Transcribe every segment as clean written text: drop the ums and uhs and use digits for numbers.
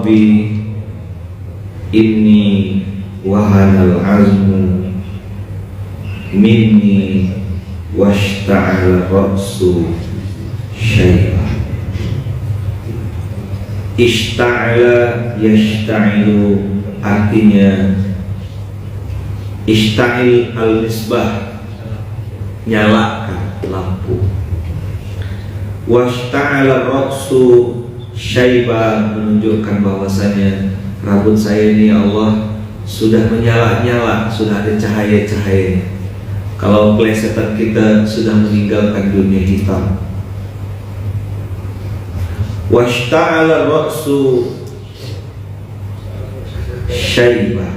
Rabbi inni wahanal azmu minni washta'ala ra'su syai'ah. Ishta'ala yashta'ilu, artinya ishta'il al-misbah, nyalakan lampu. Washta'ala ra'su syai'ah, menunjukkan bahwasanya rambut saya ini ya Allah sudah menyala-nyala, sudah ada cahaya-cahaya. Kalau kelesetan kita sudah meninggalkan dunia hitam. Washta'ala ra'su syai'ah.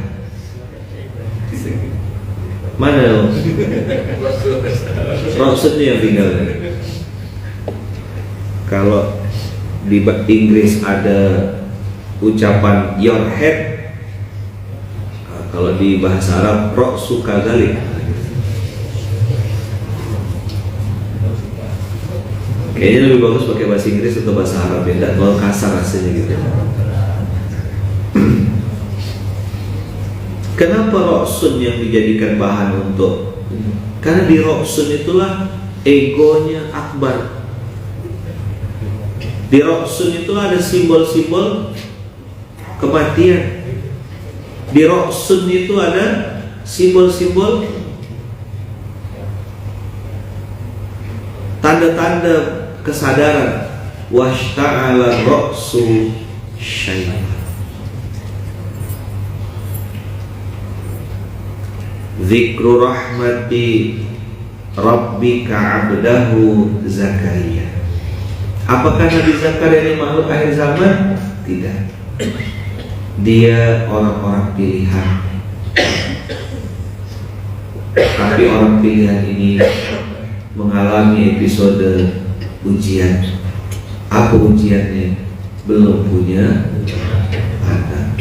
Mana ra'sunya yang tinggal? Kalau di Inggris ada ucapan your head, kalau di bahasa Arab ra'su kadzalik. Kayaknya lebih bagus pakai bahasa Inggris atau bahasa Arab ya, tidak terlalu kasar rasanya gitu. Kenapa ra'sun yang dijadikan bahan untuk? Karena di ra'sun itulah egonya akbar. Di ra'sun itulah ada simbol-simbol kematian. Di ra'sun itu ada simbol-simbol tanda-tanda kesadaran. Washta'ala ra'su syai'ah. Zikru rahmati rabbika abdahu Zakaria. Apakah Nabi Zakaria ini makhluk akhir zaman? Tidak. Dia orang-orang pilihan. Tapi orang pilihan ini mengalami episode ujian. Apa ujiannya? Belum punya anak.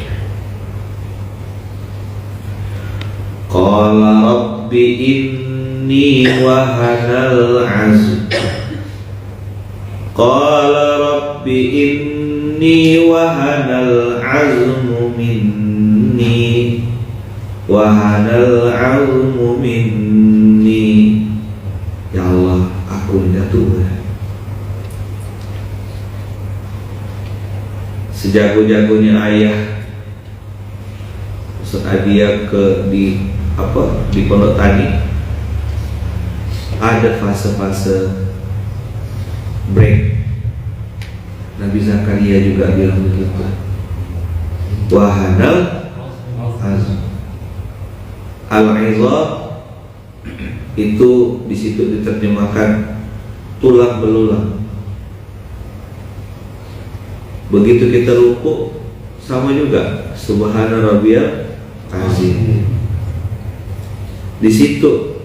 Qala rabbi inni wahanal azm. Qala rabbi inni wahanal azmu minni, wahanal azmu minni. Ya Allah, aku tidak tua. Sejago-jagonya ayah Ustaz Adia di Pondok Tani, ada fase-fase break. Nabi Zakaria juga bilang begitu. Wahanal azm. Al-izam itu di situ diterjemahkan tulang belulang. Begitu kita ruku sama juga subhana rabbiyal azim. Di situ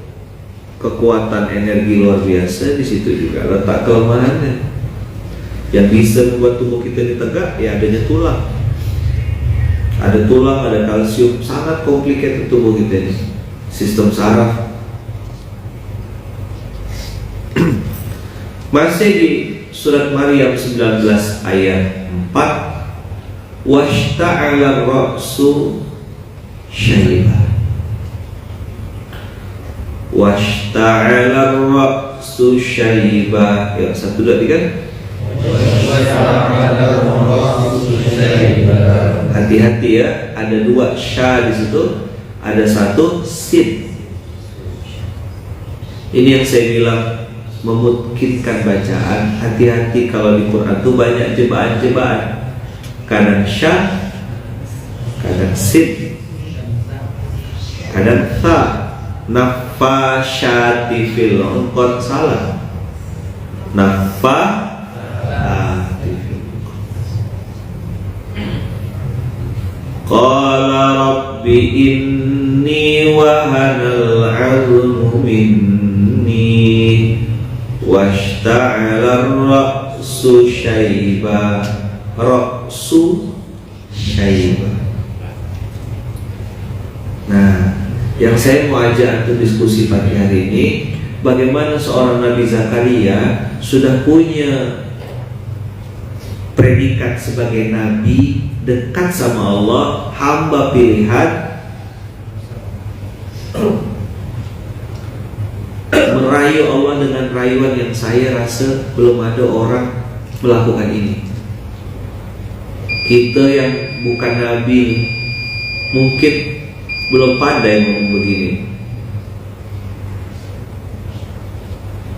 kekuatan energi luar biasa, di situ juga letak kelemahannya. Yang bisa membuat tubuh kita ini tegak ya adanya tulang. Ada tulang, ada kalsium, sangat complicated tubuh kita ini. Sistem saraf. Masih di surat Maryam 19 ayat 4, washta'ala ra'su syai'ah. Washta'ala ra'su syai'ah. Ya, 1, 2, 3. Hati-hati ya, ada 2 sya di situ, ada 1 sin. Ini yang saya bilang memungkinkan bacaan. Hati-hati kalau di Quran itu banyak cobaan-cobaan. Kadang sya, kadang sin, kadang tha. Nafasyati fil uqad, salah. Qala rabbi inni wahanal azmu minni washta'ala ra'su syai'ah. Ra'su syai'ah. Nah, yang saya mau ajak untuk diskusi pagi hari ini, bagaimana seorang Nabi Zakaria sudah punya predikat sebagai nabi, dekat sama Allah, hamba pilihan, merayu Allah dengan rayuan yang saya rasa belum ada orang melakukan ini. Kita yang bukan nabi mungkin belum pandai ngomong begini.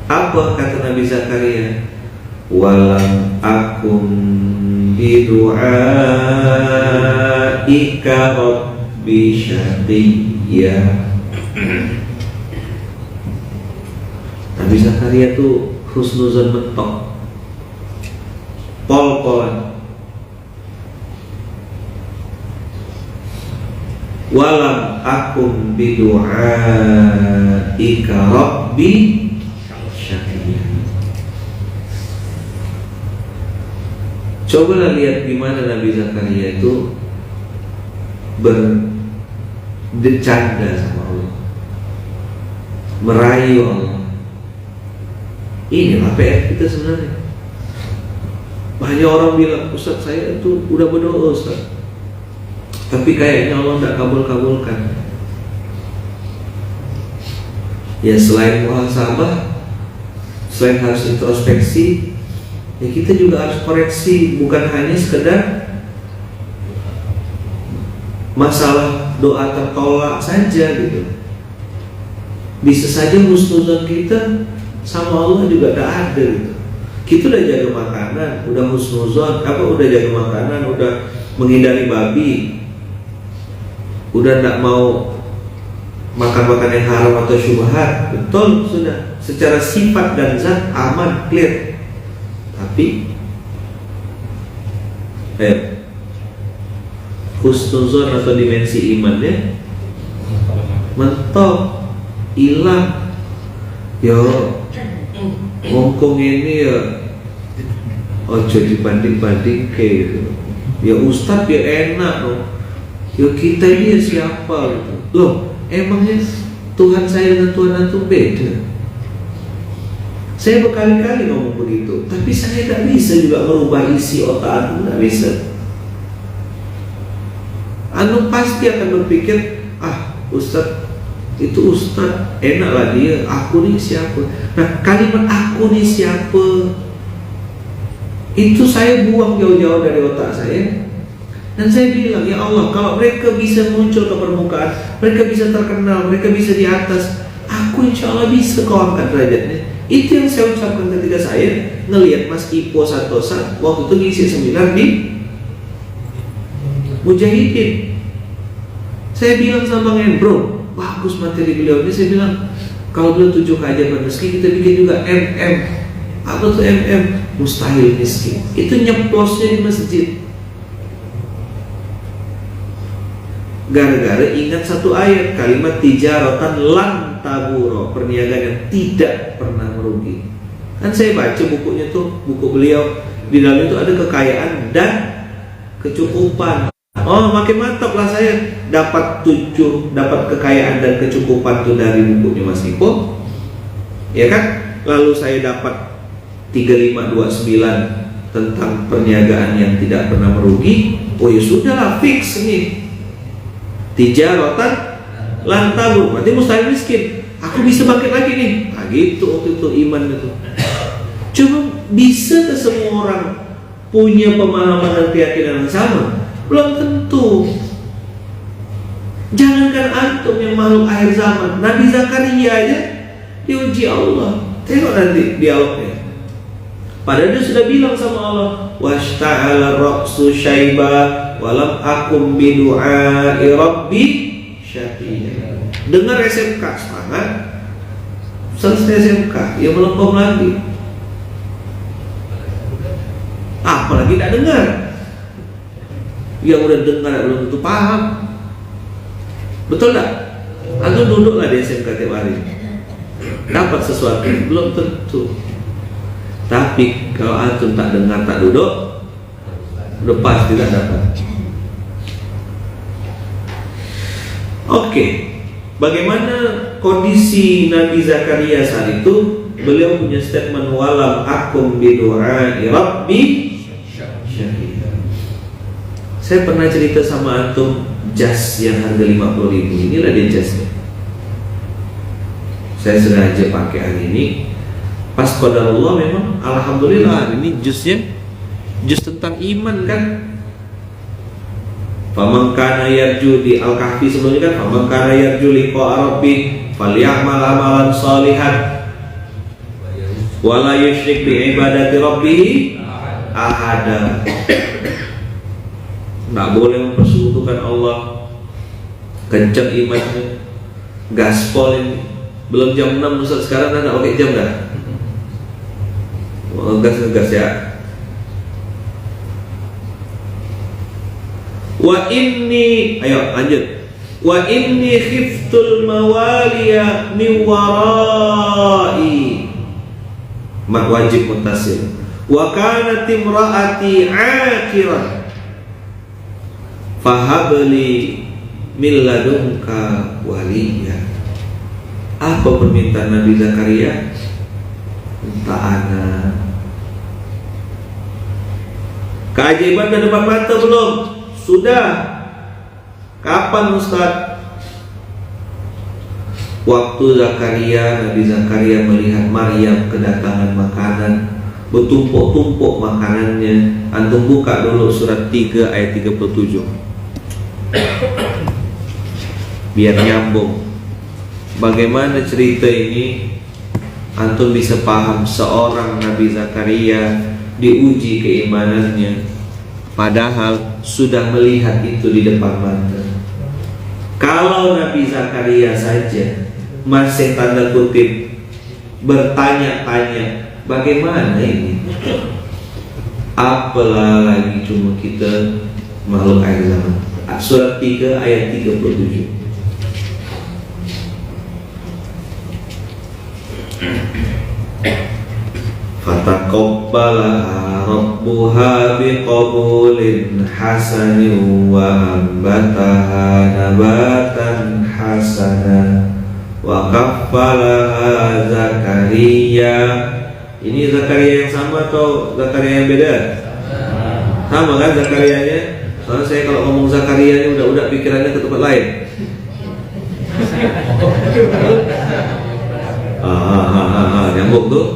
Apa kata Nabi Zakaria? Walam akum bidu'aika rabbi syaqiyya. Nabi Zakaria tuh husnuzon mentok, pol-polan. Walam akum bidu'aika rabbi syaqiyya. Cobalah lihat gimana Nabi Zakaria itu bercanda sama Allah, merayu Allah. Inilah PR kita sebenarnya. Banyak orang bilang, Ustaz saya itu udah berdoa Ustaz, tapi kayaknya Allah tidak kabul-kabulkan. Ya selain muhasabah, selain harus introspeksi, ya kita juga harus koreksi. Bukan hanya sekedar masalah doa tertolak saja gitu. Bisa saja husnuzon kita sama Allah juga tidak ada gitu. Kita udah jaga makanan, udah husnuzon, udah jaga makanan, udah menghindari babi, udah tidak mau makan-makan yang haram atau syubhat, betul, sudah secara sifat dan zat aman, clear. Tapi husnuzon atau dimensi imannya mentok, hilang. Ya ngomong ini ya ojo dibanding-banding kayak gitu. Ya Ustadz ya enak loh. Ya kita ini siapa gitu. Loh, emangnya Tuhan saya dengan Tuhan antum beda? Saya berkali-kali ngomong begitu, tapi saya tidak bisa juga merubah isi otak antum, tidak bisa. Antum pasti akan berpikir, Ustadz itu Ustadz, enak lah dia, aku nih siapa? Nah, kalimat aku nih siapa itu saya buang jauh-jauh dari otak saya. Dan saya bilang, ya Allah, kalau mereka bisa muncul ke permukaan, mereka bisa terkenal, mereka bisa di atas, aku insya Allah bisa kau angkat derajatnya. Itu yang saya ucapkan ketika saya ngelihat Mas Ipo Santosa waktu itu ngisi seminar di Mujahidin. Saya bilang sama Bang Bro, bagus materi beliau ini. Saya bilang, kalau beliau 7 keajaiban rezeki, kita bikin juga MM. Apa tuh MM? Mustahil miskin. Itu nyeplosnya di masjid. Gara-gara ingat satu ayat, kalimat tijaratan lan taburo, perniagaan yang tidak pernah merugi. Kan saya baca bukunya tuh, buku beliau, di dalam itu ada kekayaan dan kecukupan. Oh, makin mantap lah saya dapat kekayaan dan kecukupan tuh dari bukunya Mas Ipo, ya kan? Lalu saya dapat 3529 tentang perniagaan yang tidak pernah merugi. Oh ya sudahlah, fix nih. Tijaratan lan tabur, berarti mustahil miskin. Aku bisa bangkit lagi nih. Nah gitu waktu itu iman itu. Cuma bisa ke semua orang punya pemahaman dan keyakinan yang sama? Belum tentu. Jangankan antum yang makhluk akhir zaman, Nabi Zakaria aja diuji Allah. Tengok nanti dialognya. Padahal dia sudah bilang sama Allah, washta'ala ra'su syaiba walam akum bidu'ai rabbi syaqiyya. Dengar SMK semangat, selesai SMK ya melempem lagi. Apalagi tidak dengar. Yang udah dengar belum tentu paham. Betul tak? Antum duduklah di SMK tiap hari, dapat sesuatu belum tentu. Tapi kalau antum tak dengar, tak duduk, udah pasti tak dapat. Oke, bagaimana kondisi Nabi Zakaria saat itu? Beliau punya statement walam akum bidu'ai rabbi Saya pernah cerita sama antum jas yang harga 50.000. Inilah dia jasnya. Saya sengaja pakai hari ini. Pas qadarullah memang alhamdulillah ini jusnya jus tentang iman kan. Faman kana yarju di Al-Kahfi sebelumnya kan, faman kana yarju liqa'a rabbih falyamal amalan shalihan wala yusyrik bi ibadati rabbih ahada. Nggak boleh mempersekutukan Allah. Kencang imannya, gaspol ini. Belum jam 6 Ustaz, sekarang anda pakai jam dah. Ngegas ya. Wa inni, ayo lanjut. Wa inni khiftul mawaliya min warai. Mak wajib muttasil. Wa kanat imraati akhiran fahabli min ladunka waliya. Apa permintaan Nabi Zakaria? Minta anak. Keajaiban di depan mata belum? Sudah. Kapan Ustaz? Waktu Nabi Zakaria melihat Maryam kedatangan makanan, bertumpuk-tumpuk makanannya. Antum buka dulu surat 3 ayat 37. Biar nyambung. Bagaimana cerita ini antum bisa paham. Seorang Nabi Zakaria diuji keimanannya, padahal sudah melihat itu di depan mata. Kalau Nabi Zakaria saja masih tanda kutip bertanya-tanya bagaimana ini, apalah lagi cuma kita makhluk akhir zaman. Surat 3 ayat 37. Fataqabbalaha rabbuha biqabulin hasanin wa ambataha nabatan hasana wa kaffalaha Zakaria. Ini Zakaria yang sama atau Zakaria yang beda? Sama kan Zakarianya? Soalnya saya kalau ngomong Zakaria ini udah pikirannya ke tempat lain. Nyambung tuh.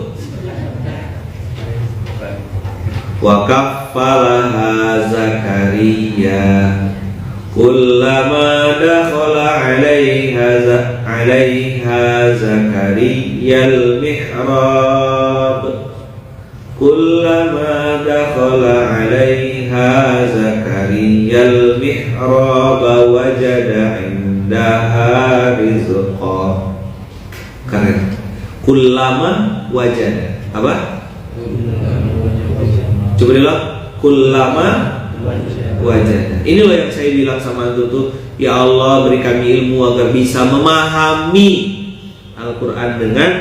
Wa kaffalaha Zakaria kullama dakhala 'alaiha Zakaria al-mihrab kullama dakhala 'alaiha Zakaria al-mihrab wajada 'indaha rizqa. Keren. Kullama wajada. Apa? Coba bilang kullama wajada. Ini loh yang saya bilang sama antum tuh, ya Allah beri kami ilmu agar bisa memahami Al-Quran dengan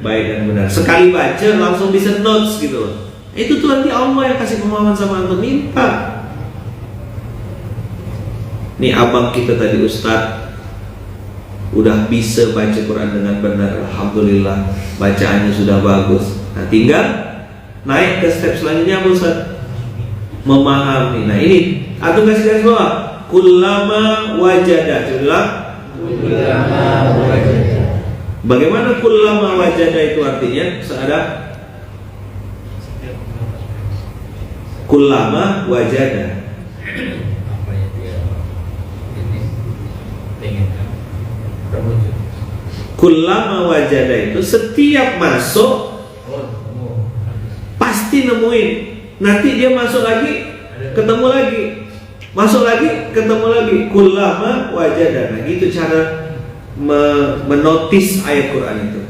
baik dan benar. Sekali baca langsung bisa notes gitu loh. Itu tuh nanti Allah yang kasih pemahaman sama antum. Minta. Nih abang kita tadi Ustadz udah bisa baca Quran dengan benar, alhamdulillah, bacaannya sudah bagus. Nah tinggal naik ke step selanjutnya apa Ustaz? Memahami. Nah ini atau kasih garis bawah kullama wajada. Coba kullama wajada. Bagaimana kullama wajada itu artinya? Ada kullama wajada. Kullama wajada itu setiap masuk pasti nemuin. Nanti dia masuk lagi, ketemu lagi, masuk lagi, ketemu lagi. Kullama wajada. Nah gitu cara menotis ayat Quran itu.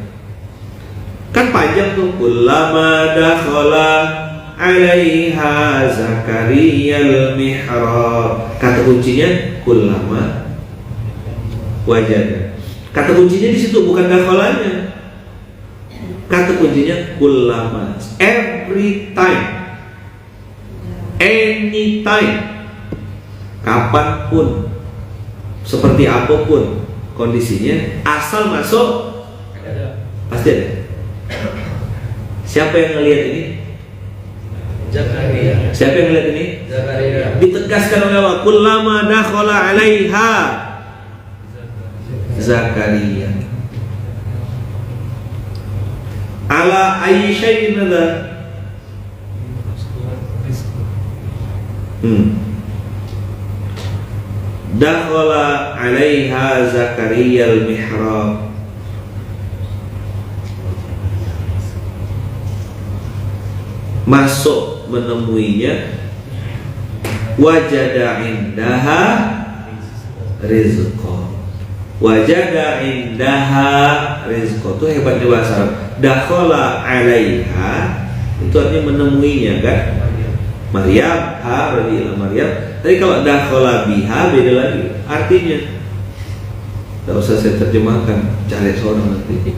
Kan panjang tuh. Kullama dakhala 'alaiha Zakaria al-mihrab. Kata kuncinya kullama wajada. Kata kuncinya di situ, bukan dakhalanya. Kata kuncinya kullama, every time, anytime, kapanpun, seperti apapun kondisinya, asal masuk pasti ada. Siapa yang ngelihat ini? Zakaria. Siapa yang lihat ini? Zakaria. Ditegaskan oleh Allah, kullama dakhala 'alaiha Zakaria. Ala ayyi syai'in hadha? Dakhala 'alaiha Zakaria al-mihrab. Masuk menemuinya, wajada indaha rizqa. Wajada indaha rizqa. Itu hebatnya bahasa Arab. Dakhala 'alaiha itu artinya menemuinya kan? Maryam, ha radhiyallahu Maryam. Tapi kalau dakhala biha beda lagi artinya. Tidak usah saya terjemahkan, cari seorang nanti.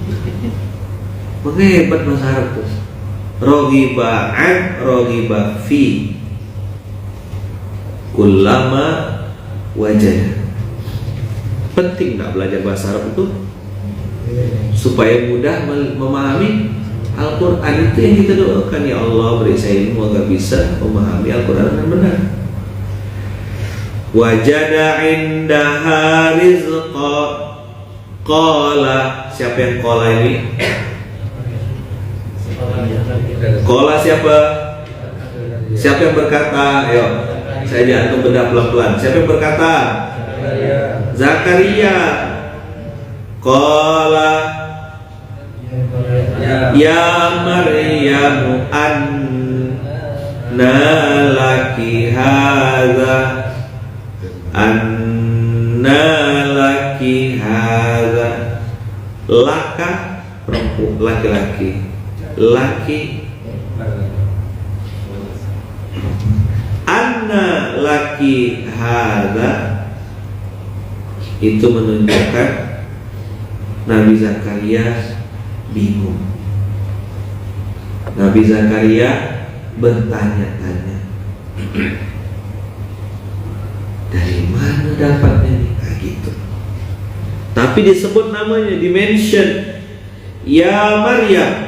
Menghebat bahasa Arab tuh. Roghiba an, roghiba fi, kullama wajah. Penting nggak belajar bahasa Arab itu supaya mudah memahami Al-Quran. Itu yang kita doakan, ya Allah beri saya ilmu agar bisa memahami Al-Quran dengan benar. Wajada indaha rizqa. Qala, siapa yang qala ini? Qala siapa? Siapa yang berkata? Ayo, saya diantum bedah pelan-pelan. Siapa yang berkata? Zakaria. Qala ya Maryam anna laki hadza, anna laki hadza. Laka perempuan, laki-laki. Laki anna laki hadza itu menunjukkan Nabi Zakaria bingung. Nabi Zakaria bertanya-tanya, dari mana dapatnya nih? Nah, gitu. Tapi disebut namanya, dimention. Ya Maryam.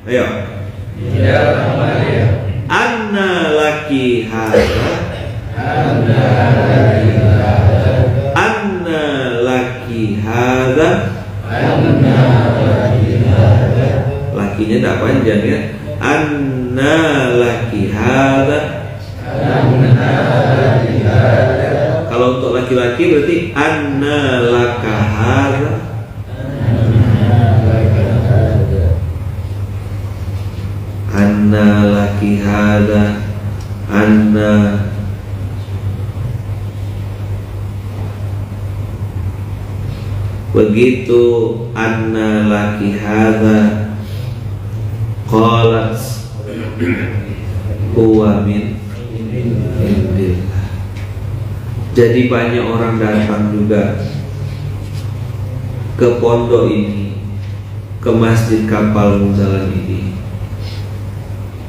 Ayo. Ya Maryam. Anna laki hadza. Anna laki hadza. Anna laki hadza. Anna laki hadza. Lakinya tidak panjang ya. Anna laki hadza. Anna laki hadza. Kalau untuk laki-laki berarti anna laka hadza. Anna laki hadza. Anna begitu anna laki hadza. Qalat huwa min indillah. Jadi banyak orang datang juga ke pondok ini, ke masjid Kapal Munzalan ini,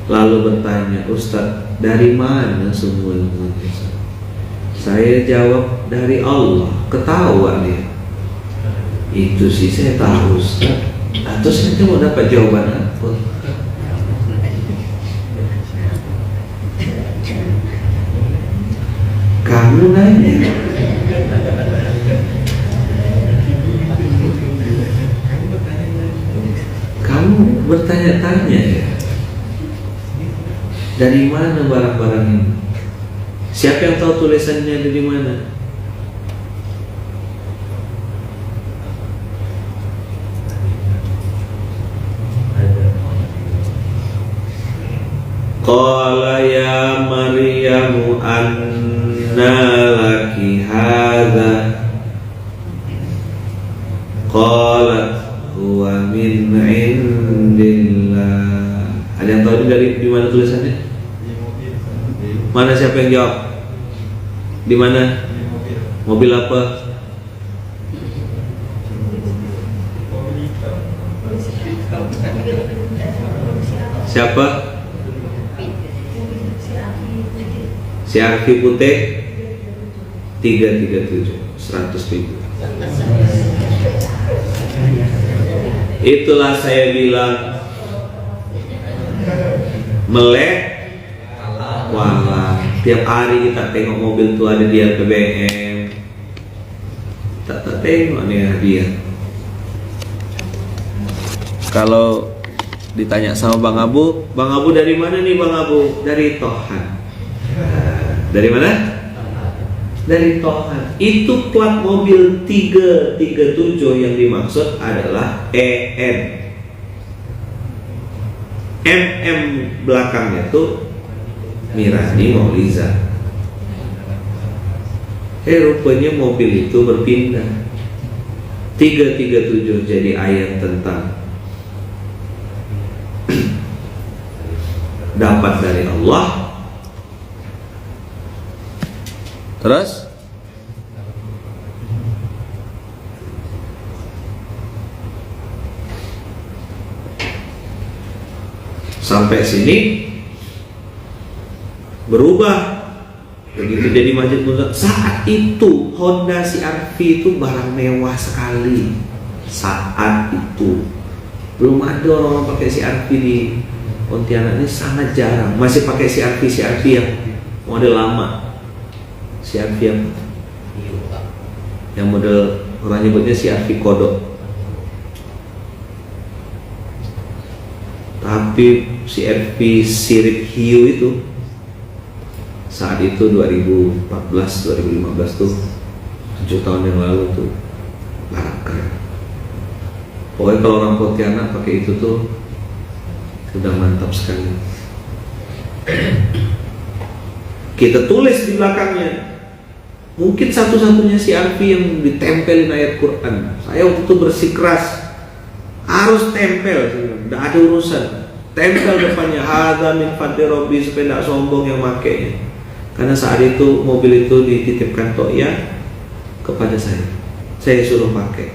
lalu bertanya, Ustaz, dari mana semua ilmunya? Saya jawab, dari Allah. Ketawa dia. Itu sih saya tahu, Ustaz. Atau saya mau dapat jawaban apa? Kamu nanya, kamu bertanya-tanya ya, dari mana barang-barang ini? Siapa yang tahu tulisannya dari mana? Qala ya Maryam anna laki hadza. Qalat huwa min indillah. Ada yang tahu dari di mana tulisannya? Mana, siapa yang jawab? Di mana? Mobil apa? Siapa? Si Arfi Putih 337 100.000. Itulah saya bilang melek Walah, tiap hari kita tengok mobil tuh ada dia BBM. Tak tengok nih dia. Kalau ditanya sama Bang Abu dari mana nih Bang Abu? Dari Tohan. Dari mana? Dari Tohan. Itu plat mobil 337 yang dimaksud adalah EN. MM belakangnya tuh Mirani Mauliza. Rupanya mobil itu berpindah. 337 jadi ayat tentang dapat dari Allah. Terus sampai sini berubah. Begitu jadi Masjid Musa, saat itu Honda CR-V itu barang mewah sekali. Saat itu belum ada orang pakai CR-V di Pontianak, ini sangat jarang. Masih pakai CR-V yang model lama. CR-V yang model orang nyebutnya CR-V kodok. Tapi CR-V sirip hiu itu saat itu 2014 2015 tuh 7 tahun yang lalu tuh barang keren. Pokoknya kalau orang Pontianak pakai itu tuh sudah mantap sekali. Kita tulis di belakangnya, mungkin satu-satunya CR-V yang ditempelin ayat Quran. Saya waktu itu bersikeras harus tempel, tidak ada urusan. Tempel depannya hadza min fadli Rabbi, supaya tidak sombong yang makainya. Karena saat itu mobil itu dititipkan Toya kepada saya suruh pakai.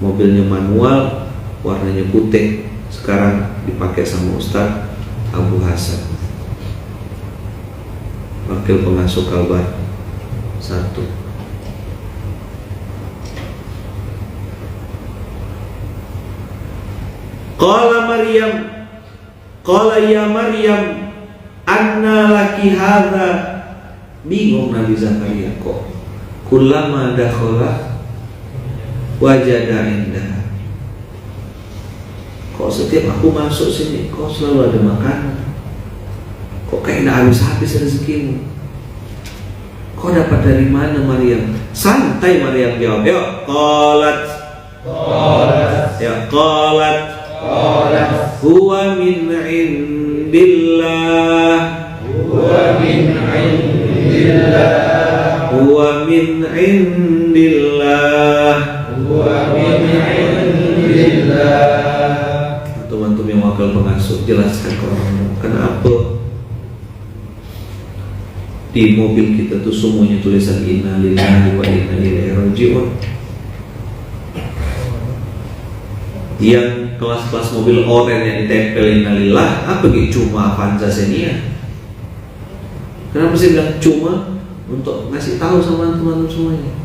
Mobilnya manual, warnanya putih. Sekarang dipakai sama Ustaz Abu Hasan, wakil pengasuh Kalbar 1. Qala ya Maryam anna laki hadza. Bingung Nabi Zakaria, kok kullama dakhala wajada indah. Kok setiap aku masuk sini kok selalu ada makanan. Kok kayak tidak habis-habis rezekimu. Kau dapat dari mana Maryam? Santai Maryam jawab. Yuk, qalat. Ya qalat. Huwa min indillah. Huwa min indillah. Huwa min indillah. Huwa min indillah. Teman-teman yang wakil pengasuh, jelaskan ke orang, kenapa di mobil kita tuh semuanya tulisan inna lillahi wa inna ilaihi raji'un. Yang kelas-kelas mobil oren yang ditempel innalillah, apa gitu cuma Avanza Xenia. Kenapa sih bilang cuma? Untuk ngasih tahu sama teman-teman semuanya,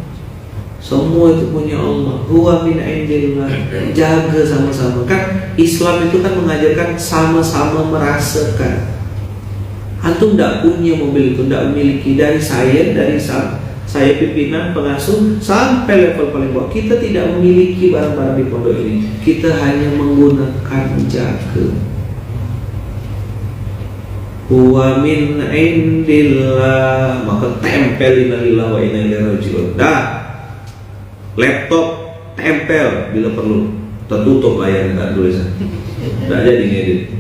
semua itu punya Allah. Huwa min indillah. Jaga sama-sama. Kan Islam itu kan mengajarkan sama-sama merasakan. Antum tidak punya mobil itu, tidak memiliki. Dari saya pimpinan pengasuh sampai level paling bawah, kita tidak memiliki barang-barang di pondok ini. Kita hanya menggunakan jaga. Huwa min indillah, maka tempel innalillah wa inna ilaihi raji'un. Dah, laptop tempel bila perlu, tertutup layarnya, tak tulisan, tak jadi ngedit.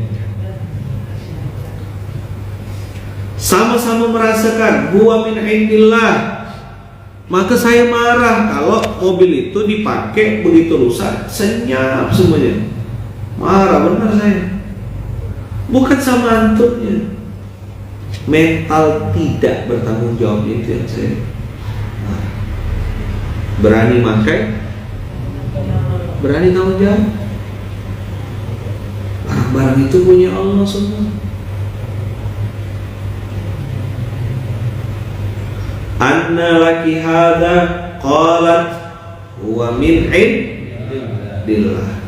Sama-sama merasakan huwa min indillah. Maka saya marah kalau mobil itu dipakai begitu rusak, senyap semuanya. Marah benar saya. Bukan sama antumnya. Mental tidak bertanggung jawab itu yang saya berani pakai, berani tanggung jawab. Barang-barang itu punya Allah semua. Anna laki hadza qalat huwa min indillah.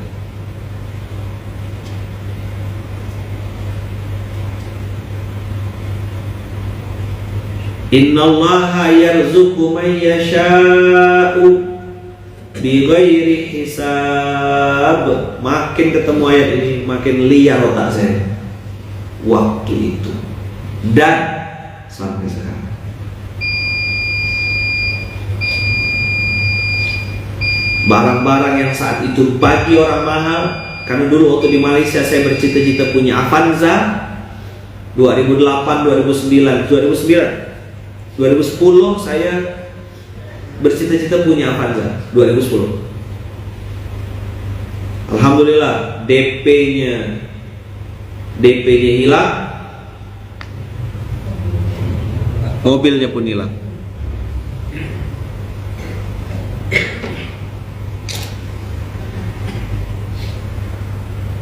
Innallaha yarzuqu man yasha'u bighairi hisab. Makin ketemu ayat ini makin liar otak saya waktu itu dan sampai sekarang. Barang-barang yang saat itu bagi orang mahal, karena dulu waktu di Malaysia saya bercita-cita punya Avanza 2008, 2009 saya bercita-cita punya Avanza 2010. Alhamdulillah DP-nya hilang, mobilnya pun hilang.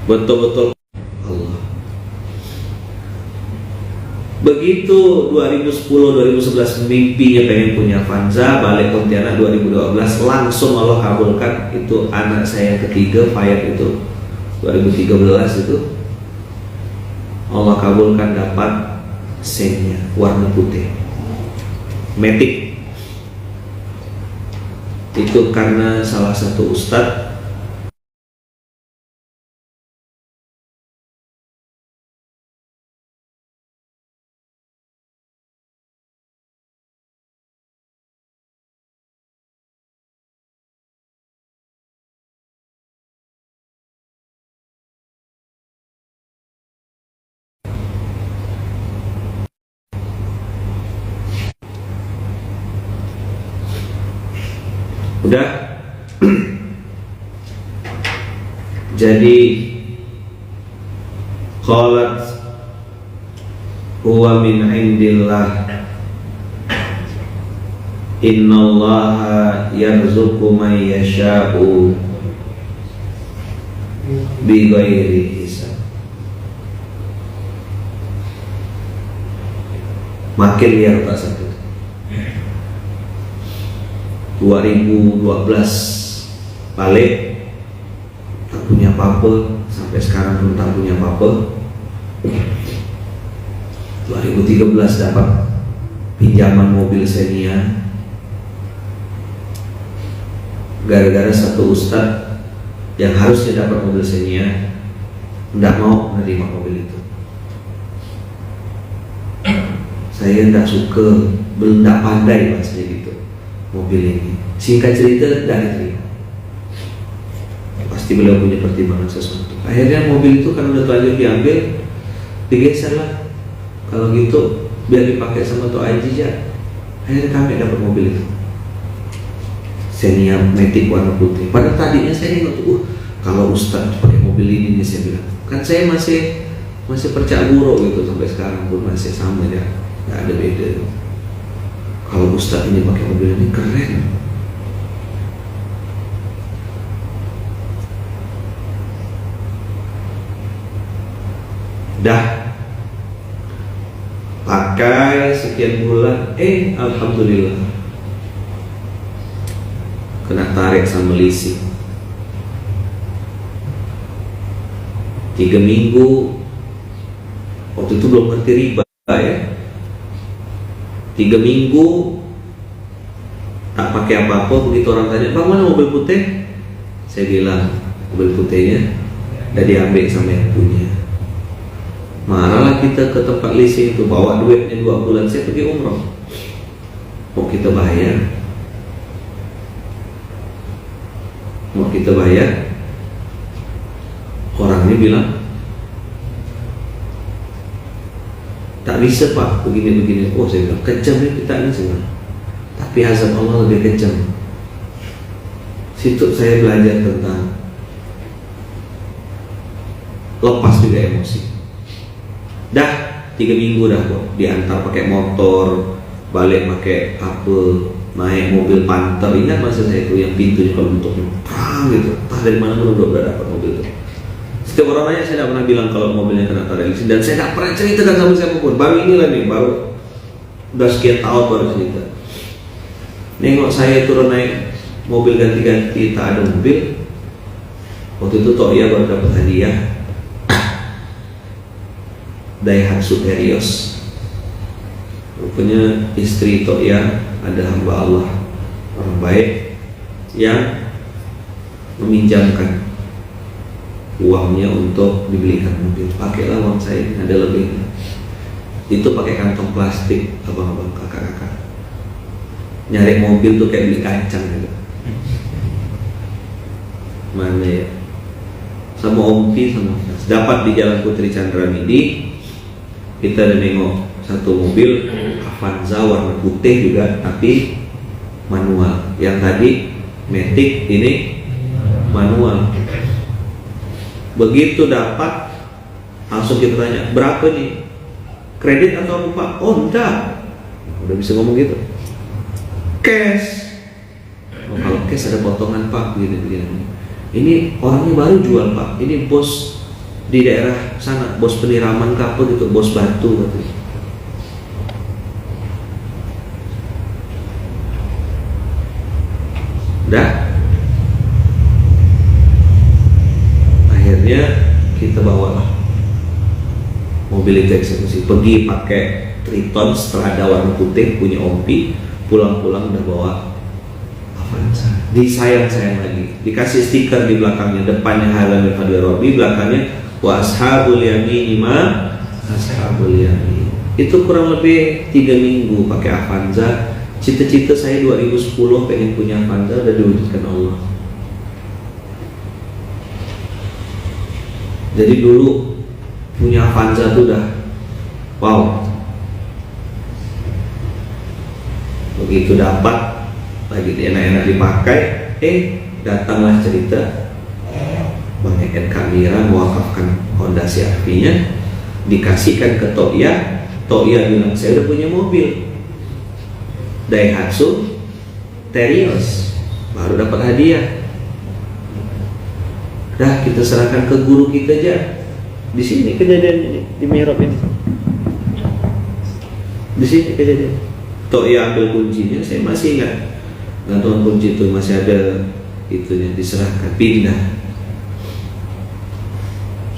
Betul-betul Allah. Begitu 2010-2011 mimpinya pengen punya Avanza, balik Pontianak 2012 langsung Allah kabulkan. Itu anak saya yang ketiga, Fayat itu 2013 itu Allah kabulkan dapat Xenia warna putih Matic. Itu karena salah satu ustadz udah. Jadi qalat huwa min indillah innallaha yarzuqu man yasha'u bighairi hisab. Makin liar tak satu. 2012 balik tak punya apa-apa, sampai sekarang belum tak punya apa-apa. 2013 dapat pinjaman mobil Xenia gara-gara satu ustadz yang harusnya dapat mobil Xenia tidak mau menerima mobil itu. Saya tidak suka, belum tidak pandai bahasanya gitu mobil ini. Singkat cerita tidak diterima. Pasti beliau punya pertimbangan sesuatu. Akhirnya mobil itu karena udah terlanjur diambil, digeser lah. Kalau gitu biar dipakai sama Tok Haji aja. Akhirnya kami dapat mobil itu, Xenia Matic warna putih. Padahal tadinya saya nengok tuh, kalau Ustadz pakai mobil ini nih, saya bilang, kan saya masih percaya buruk gitu sampai sekarang pun masih sama ya, nggak ada beda. Kalau Ustadz ini pakai mobil ini keren. Dah pakai sekian bulan, alhamdulillah kena tarik sama leasing 3 minggu. Waktu itu belum ngerti riba ya. 3 minggu tak pakai apa-apa. Begitu orang tanya, "Bang, mana mobil putih?" Saya bilang, mobil putihnya udah diambil sama yang punya. Marahlah kita ke tempat leasing itu, bawa duitnya 2 bulan. Saya pergi umroh, mau kita bayar, orangnya bilang tak bisa Pak, begini-begini. Oh, saya bilang kejam nih kita ini semua, tapi azab Allah lebih kejam. Situ saya belajar tentang lepas juga emosi. Dah 3 minggu dah kok diantar pakai motor, balik pakai apa, naik mobil Panther. Ingat masa saya itu yang pintunya kalau bentuknya gitu, entah dari mana udah dapat mobil itu. Setiap orang nanya, saya tidak pernah bilang kalau mobilnya kena tarik leasing, dan saya tidak pernah ceritakan sama siapapun. Baru inilah nih, baru udah sekian tahun baru cerita. Nengok saya turun naik mobil ganti-ganti, tak ada mobil. Waktu itu Toya baru dapat hadiah Daihatsu Terios Rupanya istri Toya ada hamba Allah orang baik yang meminjamkan uangnya untuk dibelikan mobil. Pakailah uang saya, ada lebihnya. Itu pakai kantong plastik, abang-abang, kakak-kakak. Nyari mobil tuh kayak beli kacang gitu. Mana ya? Sama Ompi sama dapat di Jalan Putri Chandramidi. Kita ada nengok satu mobil Avanza warna putih juga, tapi manual. Yang tadi Matic, ini manual. Begitu dapat, langsung kita tanya, berapa nih? Kredit atau apa? Oh enggak, udah bisa ngomong gitu. Cash. Oh, kalau cash ada potongan Pak, gini. Ini orangnya baru jual Pak. Ini bos di daerah sana, bos peniraman kapal gitu, bos batu katanya. Dah. Akhirnya kita bawalah mobil itu eksekusi. Pergi pakai Triton setelah warna putih punya Ompi, pulang-pulang udah bawa Avanza. Disayang-sayang lagi. Dikasih stiker di belakangnya, depannya Halan bin Fadli Robi, belakangnya wa ashabul yamin ma ashabul yamin. Itu kurang lebih 3 minggu pakai Avanza. Cita-cita saya 2010 pengen punya Avanza udah diwujudkan Allah. Jadi dulu punya Avanza tuh udah wow. Begitu dapat lagi enak-enak dipakai, datanglah cerita Bang Eken Kamira mewakafkan Honda CR-V-nya, dikasihkan ke Toya. Toya bilang saya udah punya mobil Daihatsu Terios, baru dapat hadiah. Dah kita serahkan ke guru kita aja. Di sini kejadian ini, di mihrab ini. Di sini kejadian. Toya ambil kuncinya, saya masih ingat. Gantungan kunci itu masih ada itunya, diserahkan, pindah.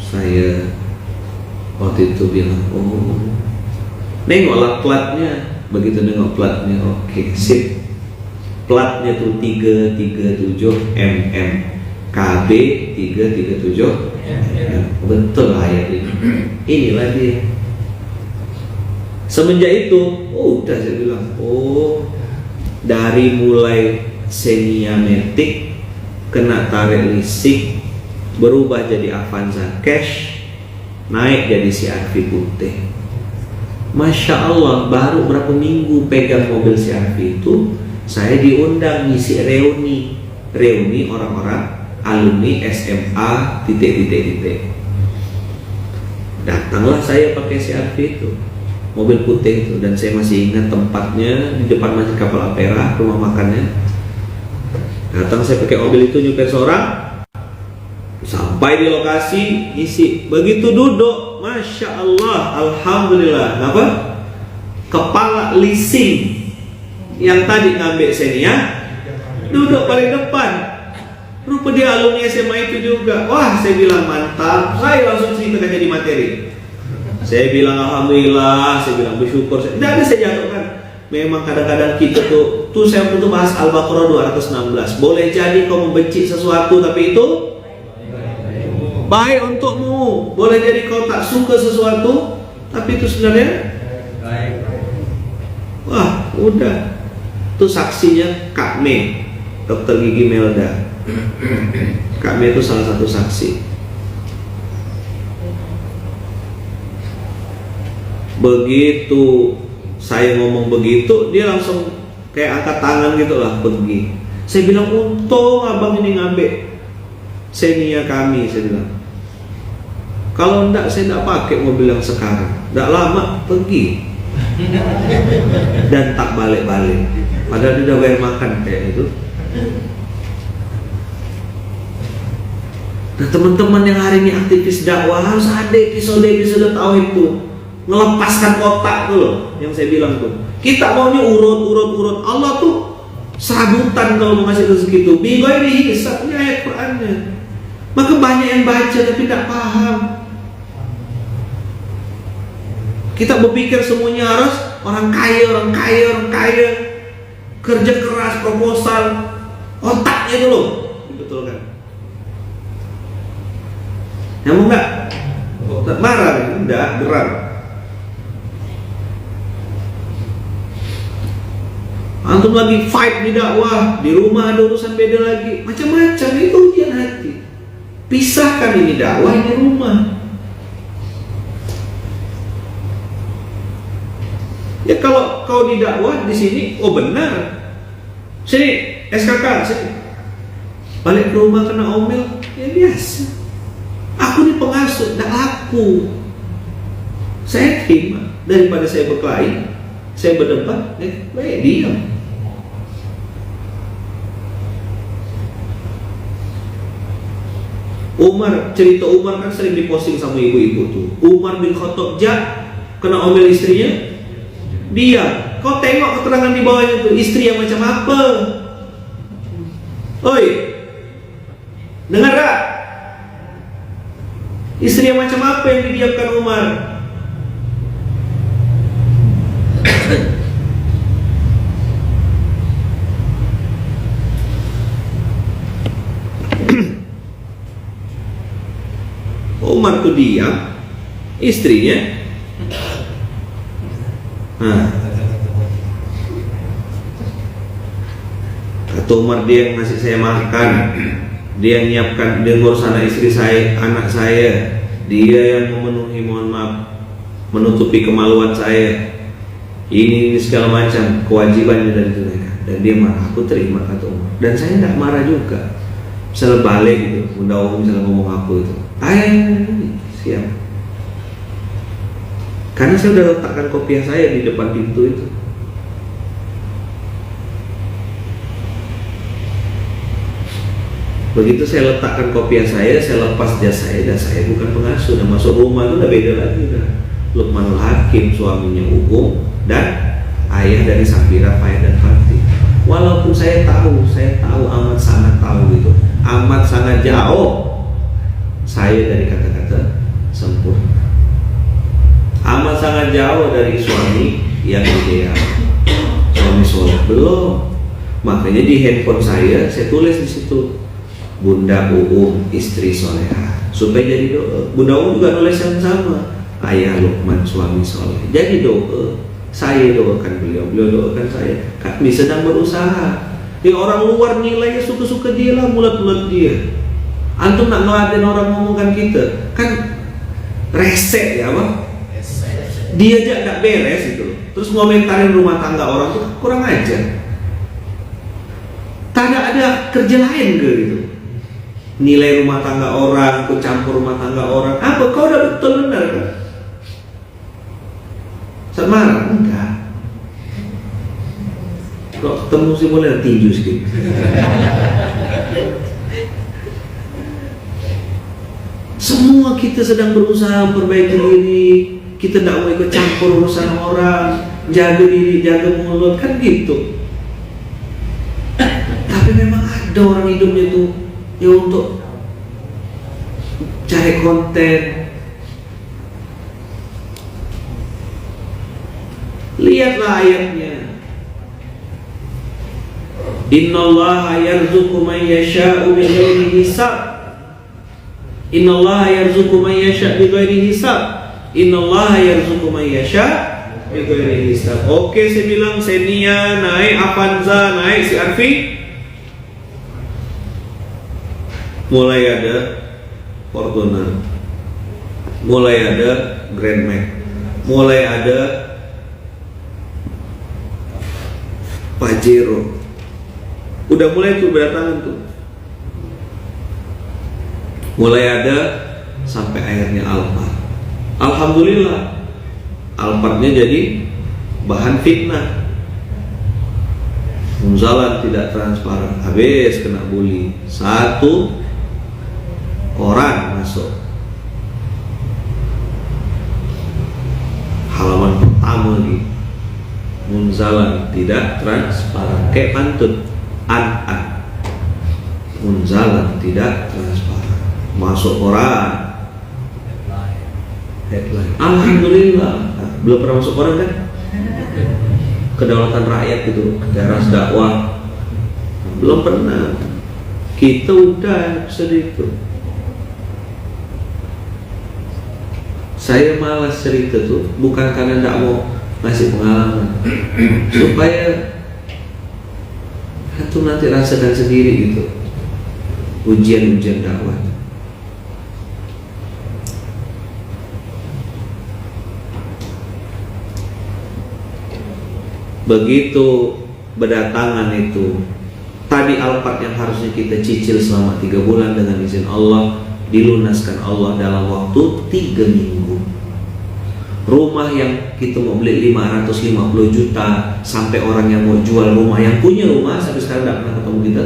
Saya waktu itu bilang, oh, nengoklah platnya. Begitu nengok platnya, oke, sip. Platnya tuh 337 mm, KB 337 mm. Betul ayat ini. Inilah dia. Semenjak itu, udah saya bilang, oh, dari mulai Xenia Matic kena tarik listrik, berubah jadi Avanza Cash, naik jadi CR-V putih. Masya Allah, baru berapa minggu pegang mobil CR-V itu, saya diundang ngisi reuni orang-orang alumni SMA titik. Datanglah saya pakai CR-V itu, mobil putih itu, dan saya masih ingat tempatnya di depan Masjid Kapal Ampera, rumah makannya. Datang saya pakai mobil itu, nyupir seorang, sampai di lokasi isi. Begitu duduk, Masya Allah, Alhamdulillah. Apa? Kepala leasing yang tadi ngambil Xenia duduk paling depan. Rupa dia alumni SMA itu juga. Wah, saya bilang mantap. Saya langsung cerita jadi materi. Saya bilang Alhamdulillah, saya bilang bersyukur. Tidak ada saya jatuhkan. Memang kadang-kadang kita tuh saya untuk bahas Al-Baqarah 216. Boleh jadi kau membenci sesuatu, tapi itu baik untukmu. Boleh jadi kau tak suka sesuatu, tapi itu sebenarnya baik. Wah, udah. Itu saksinya Kak Me, Dr. Gigi Melda. Kak Me itu salah satu saksi. Begitu saya ngomong begitu, dia langsung kayak angkat tangan gitu lah, pergi. Saya bilang, untung abang ini ngambil Xenia kami, saya bilang. Kalau enggak, saya enggak pakai mobil yang sekarang. Enggak lama pergi dan tak balik-balik. Padahal dia udah bayar makan kayak itu. Nah, teman-teman yang hari ini aktivis dakwah harus ada episode tauhid itu, ngelepaskan kotak tuh loh, yang saya bilang tuh. Kita maunya urut. Allah tuh serabutan kalau mau ngasih rezeki itu. Bingung ini hisabnya ayat Qurannya. Maka banyak yang baca tapi tidak paham. Kita berpikir semuanya harus orang kaya, kerja keras, proposal, otaknya itu loh dibetulkan. Nyambung nggak? Marah? Enggak, gerak. Antum lagi fight di dakwah, di rumah ada urusan beda lagi, macam-macam. Itu ujian hati. Pisahkan, ini dakwah, ini rumah. Ya kalau kau di dakwah di sini, oh benar. Sini SKK, sini. Balik ke rumah kena omel, ya biasa. Aku ini pengasuh, tidak laku. Saya terima daripada saya berkelahi, saya berdebat, baik diam. Cerita Umar kan sering diposting sama ibu-ibu tuh. Umar bin Khattab kena omel istrinya, dia. Kau tengok keterangan di bawahnya tuh, istri yang macam apa? Oi, dengar gak? Istri yang macam apa yang didiamkan Umar? Umar tuh diam, istrinya kata Umar, dia yang ngasih saya makan, dia yang nyiapkan, dia ngurus anak istri saya, anak saya, dia yang memenuhi, mohon maaf, menutupi kemaluan saya, ini segala macam kewajibannya dari mereka. Dan dia marah. Aku terima, kata Umar, dan saya tidak marah juga. Misalnya balik gitu, Bunda Umar misalnya ngomong aku itu, siap. Karena saya sudah letakkan kopiah saya di depan pintu itu. Begitu saya letakkan kopiah saya lepas jas saya, dan saya bukan pengasuh. Dan masuk rumah itu udah beda lagi udah. Luqmanul Hakim, suaminya Ugum, dan ayah dari Safira, Faya dan Fatih. Walaupun saya tahu amat sangat tahu gitu, amat sangat jauh saya dari kata-kata sempurna, amat sangat jauh dari suami yang ideal, suami soleh belum. Makanya di handphone saya tulis di situ, Bunda Uum istri soleha, supaya jadi doa. Bunda Uum juga nulis yang sama, ayah Luqman suami soleh. Jadi doa, saya doakan beliau doakan saya. Kami sedang berusaha. Di orang luar nilainya suka-suka dia lah, mulut-mulut dia. Antum nak ngeladen orang ngomongkan kita, kan resek ya bang. Dia aja nggak beres itu, terus ngomentarin rumah tangga orang tuh kurang ajar. Tak ada kerja lain ke gitu? Nilai rumah tangga orang, ikut campur rumah tangga orang. Apa kau udah betul benar kan? Saat marah? Enggak. Kalau ketemu sih boleh tinju sedikit. Semua kita sedang berusaha memperbaiki diri. Kita tidak mau ikut campur urusan orang, jaga diri, jaga mulut, kan gitu. Tapi memang ada orang hidupnya tuh ya untuk cari konten. Lihatlah ayatnya. Innallaha yarzuqu man yasha'u bighairi hisab. Innallaha yarzuqu man yasha' bighairi hisab. Innallaha yarzuqu man yasha' bighairi hisab. Oke, saya bilang Xenia naik, Avanza naik, si Arfi mulai ada Fortuner, mulai ada Grand Max, mulai ada Pajero. Udah mulai tuh berdatangan tuh. Mulai ada sampai akhirnya Alphard. Alhamdulillah Alphardnya jadi bahan fitnah. Munzalan tidak transparan, habis kena bully. Satu koran masuk halaman pertama lagi, Munzalan tidak transparan, kayak pantun an Munzalan tidak transparan, masuk koran headline. Alhamdulillah Belum pernah masuk koran kan? Kedaulatan rakyat gitu, teras dakwah. Belum pernah. Kita udah episode itu. Saya malas cerita tuh, bukan karena tidak mau ngasih pengalaman, supaya antum nanti rasakan sendiri gitu ujian-ujian dakwah. Begitu berdatangan itu, tadi Alphard yang harusnya kita cicil selama 3 bulan dengan izin Allah, dilunaskan Allah dalam waktu 3 minggu. Rumah yang kita mau beli 550 juta, sampai orang yang mau jual rumah, yang punya rumah sampai sekarang tidak pernah ketemu kita.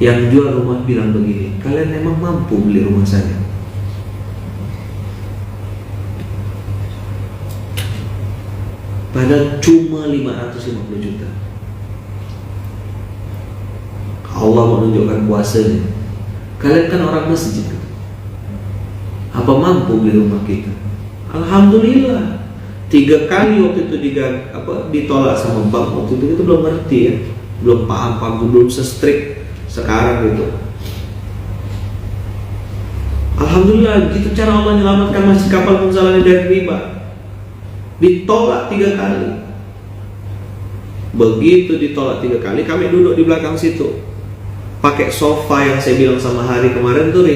Yang jual rumah bilang begini, kalian memang mampu beli rumah saya? Padahal cuma 550 juta. Allah menunjukkan kuasanya. Kalian kan orang masjid, apa mampu beli rumah kita? Alhamdulillah. 3 kali waktu itu ditolak sama bank. Waktu itu kita belum ngerti ya, belum paham, belum se-strict sekarang gitu. Alhamdulillah, gitu cara Allah menyelamatkan masjid Kapal Munzalah dari riba. Ditolak 3 kali. Begitu ditolak 3 kali, kami duduk di belakang situ, pakai sofa yang saya bilang sama Hari kemarin tuh,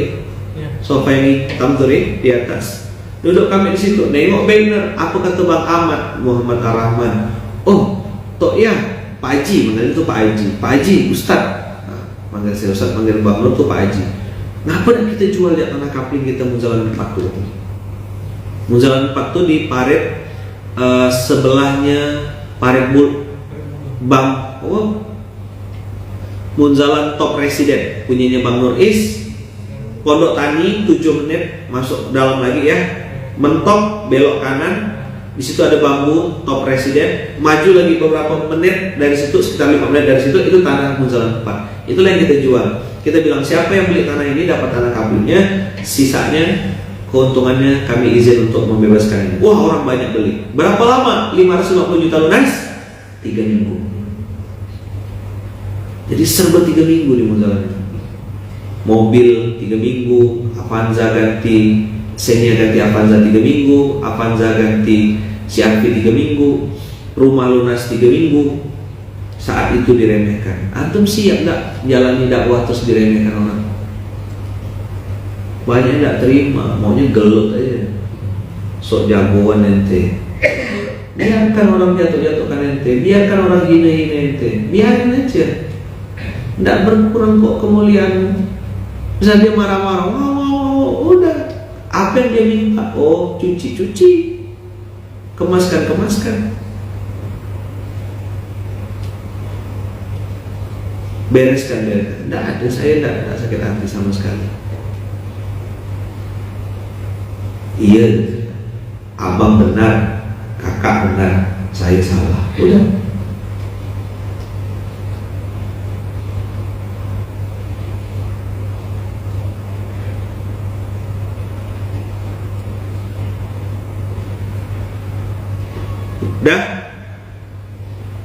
sofa yang hitam tuh di atas. Duduk kami di situ, nengok banner, apa kata Bang Ahmad Muhammad Ar-Rahman. Oh, toh ya, Pak Haji, manggil itu Pak Haji, Ustaz. Nah, manggil saya Ustaz, manggil Bang Nur tuh Pak Haji. Kenapa nak kita jual di tanah kapling kita Munzalan 4 tuh? Munzalan 4 tuh di Paret, sebelahnya Paret Bang, Munzalan Top Resident punyanya Bang Nur Is. Pondok Tani 7 menit masuk dalam lagi ya, mentok belok kanan, di situ ada Bambu Top Resident. Maju lagi beberapa menit dari situ, sekitar 5 menit dari situ, itu tanah Munzalan 4. Itulah yang kita jual. Kita bilang siapa yang beli tanah ini dapat tanah kablingnya, sisanya keuntungannya kami izin untuk membebaskan ini. Wah, orang banyak beli. Berapa lama? 550 juta lunas? 3 minggu. Jadi serba 3 minggu di Munzalan. Mobil 3 minggu, Avanza ganti Xenia, ganti Avanza 3 minggu, Avanza ganti CR-V 3 minggu, rumah lunas 3 minggu. Saat itu diremehkan. Antum siap enggak jalani dakwah terus diremehkan orang? Banyak enggak terima, maunya gelut aja. Sok jagoan ente. Biarkan orang jatuh-jatuhkan ente, biarkan orang hina-hina ente, biarin aja. Enggak berkurang kok kemuliaan. Bisa dia marah-marah, udah. Apa yang dia minta? Oh, cuci, kemaskan. Bereskan. Tidak ada, saya tidak sakit hati sama sekali. Iya, abang benar, kakak benar, saya salah. Udah.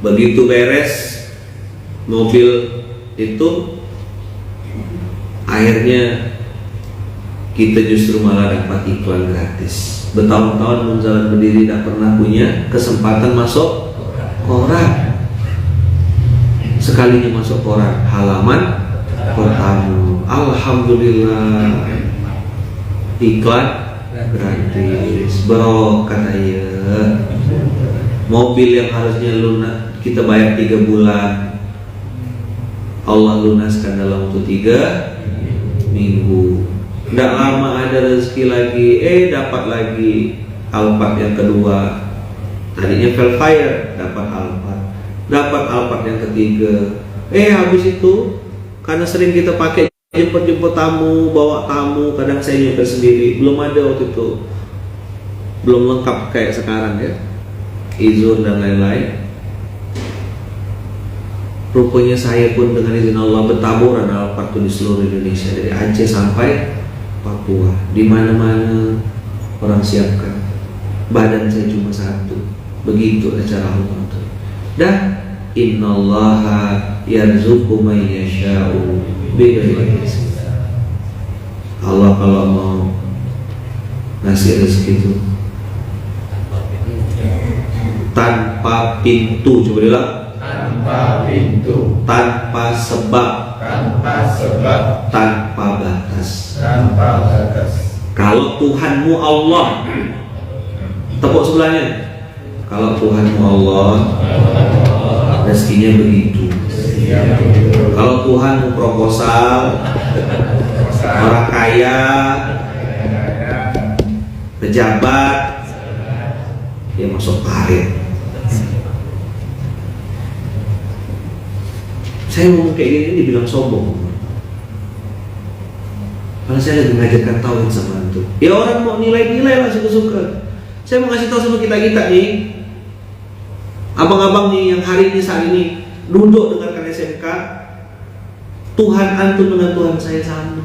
Begitu beres mobil itu, akhirnya kita justru malah dapat iklan gratis. Bertahun-tahun Munzalan berdiri tidak pernah punya kesempatan masuk koran. Sekalinya masuk koran, halaman pertama, alhamdulillah, iklan gratis. Bro, kata ya, mobil yang harusnya lunas kita bayar 3 bulan, Allah lunaskan dalam waktu 3 minggu. Tidak lama ada rezeki lagi, dapat lagi Alphard yang kedua. Tadinya Velfire, dapat Alphard yang ketiga. Habis itu karena sering kita pakai jemput tamu, bawa tamu, kadang saya nyuper sendiri. Belum ada waktu itu, belum lengkap kayak sekarang ya, izur dan lain-lain. Rupanya saya pun dengan izin Allah bertaburan Alphard di seluruh Indonesia, dari Aceh sampai Papua, di mana-mana orang siapkan. Badan saya cuma satu. Begitu cara Allah itu. Dan innallaha yarzuqu man yasha'u bighairi hisab. Allah kalau mau ngasih rezeki itu tanpa pintu, coba bilang tanpa pintu, tanpa sebab, tanpa sebab, tanpa batas. tanpa batas. Kalau Tuhanmu Allah, tepuk sebelahnya. Kalau Tuhanmu Allah, rezekinya begitu. Kalau Tuhanmu proposal, orang kaya, pejabat, dia masuk karir. Saya ngomong kayak gini dibilang sombong. Karena saya lagi mengajarkan tauhid sama antum. Ya orang mau nilai-nilai lah suka-suka. Saya mau kasih tahu sama kita-kita nih, abang-abang nih yang hari ini saat ini duduk dengarkan SMK. Tuhan antum dengan Tuhan saya sama.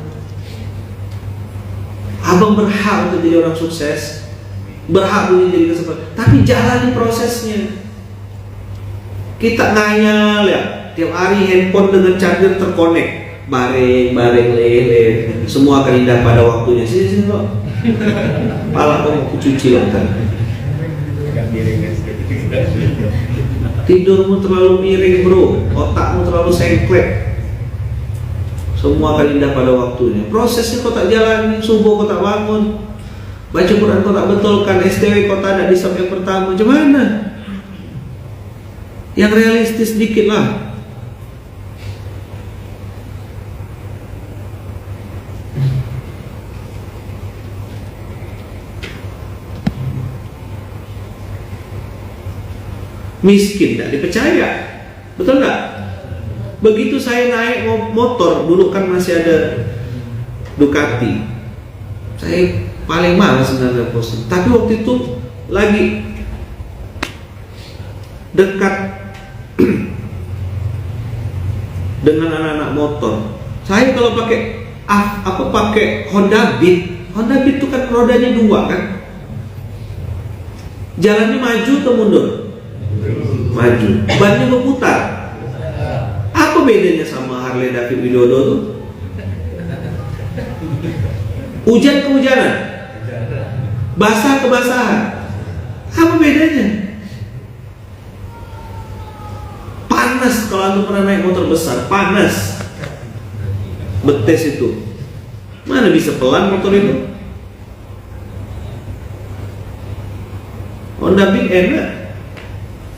Abang berhak untuk jadi orang sukses, berhak untuk jadi kesempatan. Tapi jalani prosesnya. Kita ngayal ya, tiap hari handphone dengan charger terkonek, bareng lele, semua akan indah pada waktunya. Sini kok, pala kok aku cuci lah kan. Tidurmu terlalu miring bro, otakmu terlalu sengklek. Semua akan indah pada waktunya. Prosesnya kau tak jalani, subuh kau tak bangun, baca Quran kau tak betulkan, STW kau tak ada di step yang pertama. Macam mana? Yang realistis sedikit lah. Miskin tidak dipercaya, betul nggak? Begitu saya naik motor, dulu kan masih ada Ducati, saya paling malas sebenarnya posting. Tapi waktu itu lagi dekat dengan anak-anak motor. Saya kalau pakai pakai Honda Beat itu kan rodanya dua kan, jalannya maju atau mundur? Maju, bannya berputar. Apa bedanya sama Harley David Widodo tuh? Hujan kehujanan, basah kebasahan. Apa bedanya? Panas kalau anda pernah naik motor besar, panas. Betes itu. Mana bisa pelan motor itu? Honda Beat enak,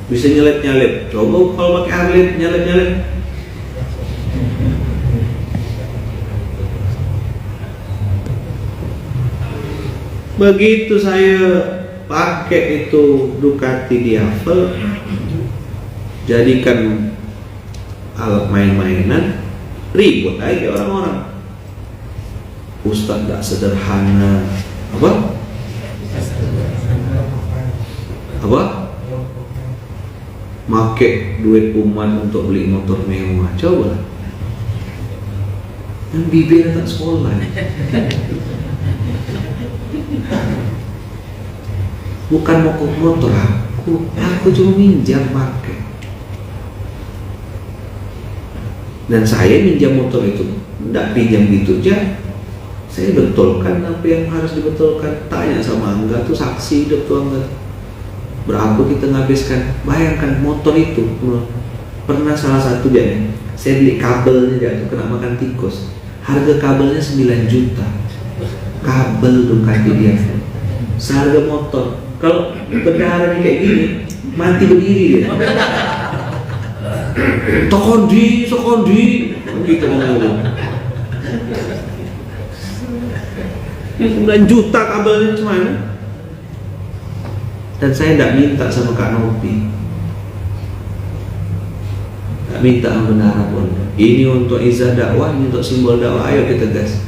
bisa nyelip-nyelip. Coba kalau pakai Harley nyelip-nyelip. Begitu saya pakai itu Ducati Diavel, jadikan alat main-mainan, ribut aja orang-orang. Ustaz gak sederhana. Apa? Make duit umat untuk beli motor mewah. Coba lah. Yang bibir tak sekolah. Bukan mau motor aku cuma minjam pakai. Dan saya minjam motor itu tidak pinjam gitu aja. Saya betulkan apa yang harus dibetulkan. Tanya sama Angga tuh, saksi hidup tuh Angga. Berapa kita nghabiskan? Bayangkan motor itu. Pernah salah satu dia, saya beli kabelnya dia tuh kena makan tikus. Harga kabelnya 9 juta. Kabel Ducati dia. Seharga motor. Kalau bendaharanya kayak gini, mati berdiri dia. Sokondi, gitu ngomong. 9 juta kabelnya gimana? Dan saya tidak minta sama Kak Nopi, tidak minta sama bendahara pun. Ini untuk izah dakwah, ini untuk simbol dakwah. Ayo kita gas.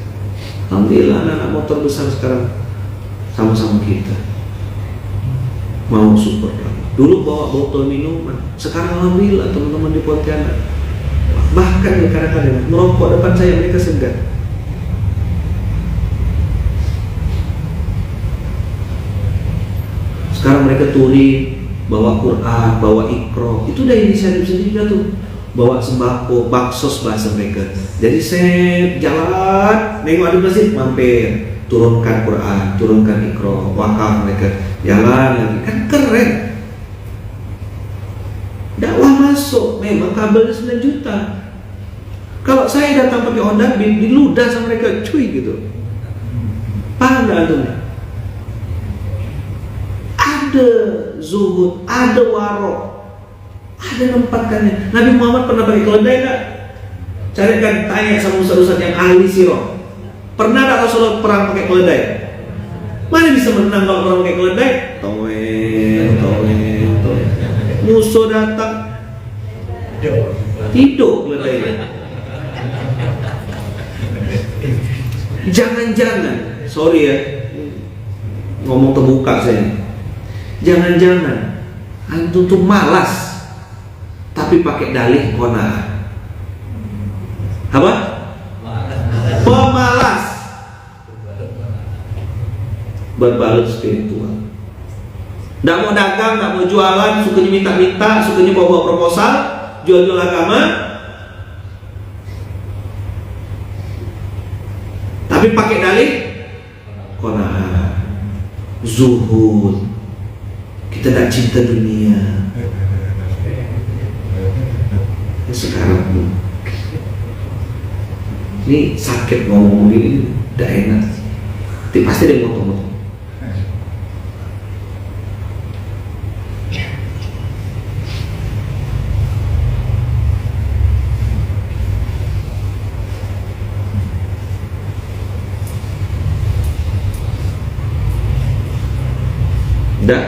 Alhamdulillah anak-anak motor besar sekarang sama-sama kita. Mau support. Dulu bawa botol minuman, sekarang alhamdulillah teman-teman di Pontianak. Bahkan kadang-kadang merokok depan saya mereka segan. Sekarang mereka touring, bawa Quran, bawa Iqra, itu udah inisiatif sendiri dah tuh. Bawa sembako, baksos bahasa mereka. Jadi saya jalan, nengok ada masjid, mampir, turunkan Quran, turunkan Iqra, wakaf mereka. Jalan lagi, kan keren. Dakwah masuk, memang kabelnya 9 juta. Kalau saya datang pakai Honda Beat, diludah sama mereka, cuy gitu. Paham gak antum? Ada zuhud, ada warok, ada nempatkannya. Nabi Muhammad pernah pakai keledai gak? Carikan, tanya sama ustaz-ustaz yang ahli sirah. Pernah gak Rasulullah perang pakai keledai? Mana bisa menang kalau perang pakai keledai? Toeng. Musuh datang, tidur keledainya. Jangan-jangan, sorry ya, ngomong terbuka saya. Jangan-jangan antum tuh malas, tapi pakai dalih qanaah. Apa? Pemalas, berbalut spiritual. Nggak mau dagang, nggak mau jualan, sukanya minta-minta, sukanya bawa proposal, jual-jual agama. Tapi pakai dalih qanaah, zuhud. Kita tidak cinta dunia. Sekarang ini sakit ngomong begini, tidak enak. Tapi pasti ada yang motong-motong. Tidak.